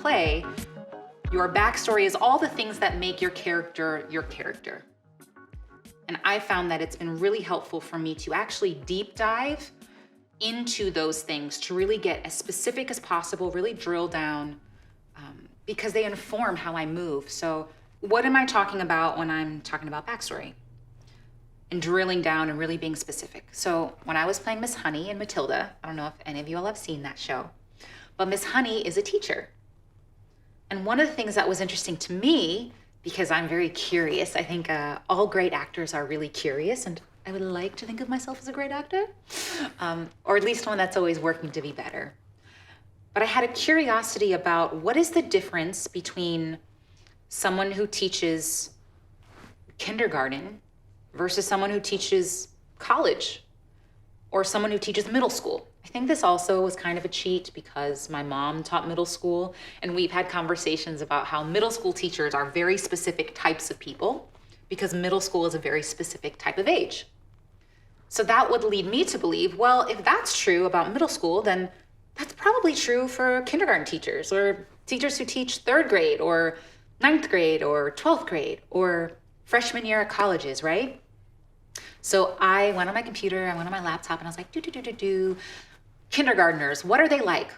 play, your backstory is all the things that make your character your character. And I found that it's been really helpful for me to actually deep dive into those things to really get as specific as possible, really drill down, because they inform how I move. So what am I talking about when I'm talking about backstory? And drilling down and really being specific. So when I was playing Miss Honey in Matilda, I don't know if any of you all have seen that show, but Miss Honey is a teacher. And one of the things that was interesting to me, because I'm very curious, I think all great actors are really curious, and I would like to think of myself as a great actor, or at least one that's always working to be better. But I had a curiosity about what is the difference between someone who teaches kindergarten versus someone who teaches college or someone who teaches middle school. I think this also was kind of a cheat because my mom taught middle school, and we've had conversations about how middle school teachers are very specific types of people because middle school is a very specific type of age. So that would lead me to believe, well, if that's true about middle school, then that's probably true for kindergarten teachers or teachers who teach 3rd grade or 9th grade or 12th grade or freshman year at colleges, right? So I went on my computer, I went on my laptop, and I was like, kindergartners, what are they like?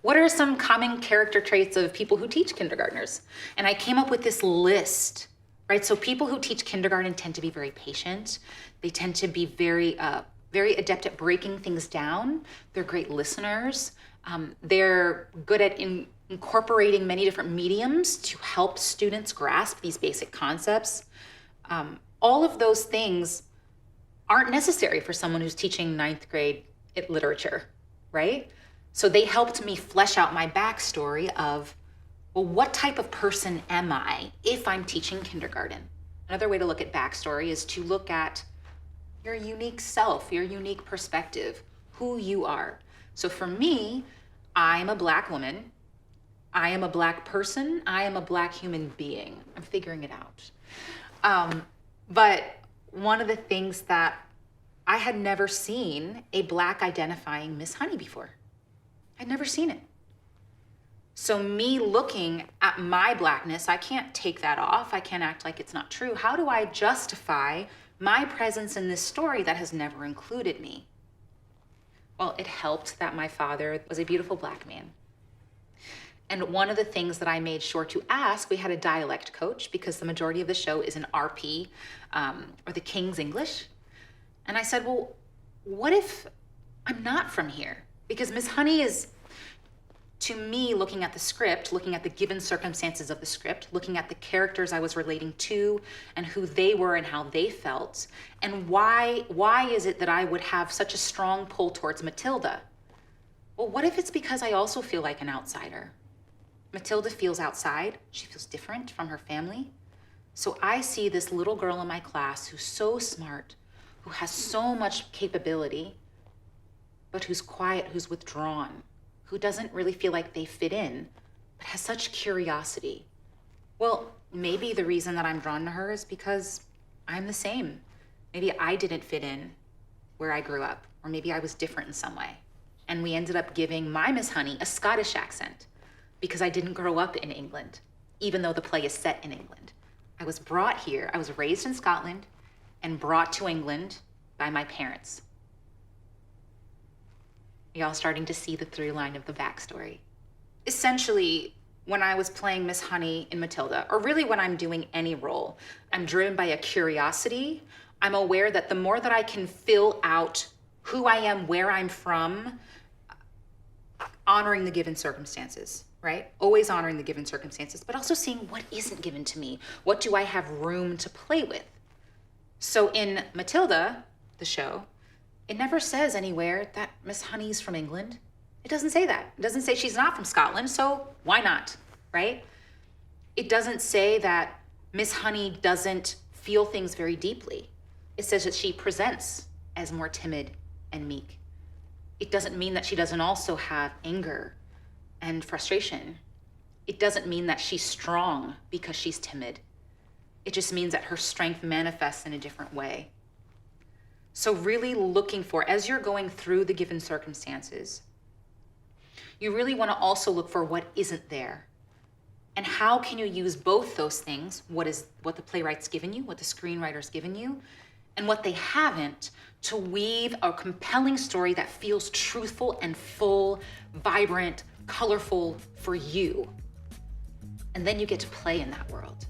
What are some common character traits of people who teach kindergartners? And I came up with this list, right? So people who teach kindergarten tend to be very patient. They tend to be very adept at breaking things down. They're great listeners. They're good at incorporating many different mediums to help students grasp these basic concepts. All of those things aren't necessary for someone who's teaching 9th grade literature, right? So they helped me flesh out my backstory of, well, what type of person am I if I'm teaching kindergarten? Another way to look at backstory is to look at your unique self, your unique perspective, who you are. So for me, I'm a Black woman. I am a Black person. I am a Black human being. I'm figuring it out. But one of the things that I had never seen a Black identifying Miss Honey before. I'd never seen it. So me looking at my Blackness, I can't take that off. I can't act like it's not true. How do I justify my presence in this story that has never included me? Well, it helped that my father was a beautiful Black man. And one of the things that I made sure to ask, we had a dialect coach because the majority of the show is in RP, or the King's English. And I said, well, what if I'm not from here? Because Miss Honey is, to me, looking at the script, looking at the given circumstances of the script, looking at the characters I was relating to and who they were and how they felt, and why is it that I would have such a strong pull towards Matilda? Well, what if it's because I also feel like an outsider? Matilda feels outside. She feels different from her family. So I see this little girl in my class who's so smart, who has so much capability, but who's quiet, who's withdrawn, who doesn't really feel like they fit in, but has such curiosity. Well, maybe the reason that I'm drawn to her is because I'm the same. Maybe I didn't fit in where I grew up, or maybe I was different in some way. And we ended up giving my Miss Honey a Scottish accent because I didn't grow up in England, even though the play is set in England. I was brought here, I was raised in Scotland and brought to England by my parents. Y'all starting to see the through line of the backstory. Essentially, when I was playing Miss Honey in Matilda, or really when I'm doing any role, I'm driven by a curiosity. I'm aware that the more that I can fill out who I am, where I'm from, honoring the given circumstances, right? Always honoring the given circumstances, but also seeing what isn't given to me. What do I have room to play with? So in Matilda, the show, it never says anywhere that Miss Honey's from England. It doesn't say that. It doesn't say she's not from Scotland, so why not, right? It doesn't say that Miss Honey doesn't feel things very deeply. It says that she presents as more timid and meek. It doesn't mean that she doesn't also have anger and frustration. It doesn't mean that she's strong because she's timid. It just means that her strength manifests in a different way. So really looking for, as you're going through the given circumstances, you really want to also look for what isn't there. And how can you use both those things, what the playwright's given you, what the screenwriter's given you, and what they haven't, to weave a compelling story that feels truthful and full, vibrant, colorful for you. And then you get to play in that world.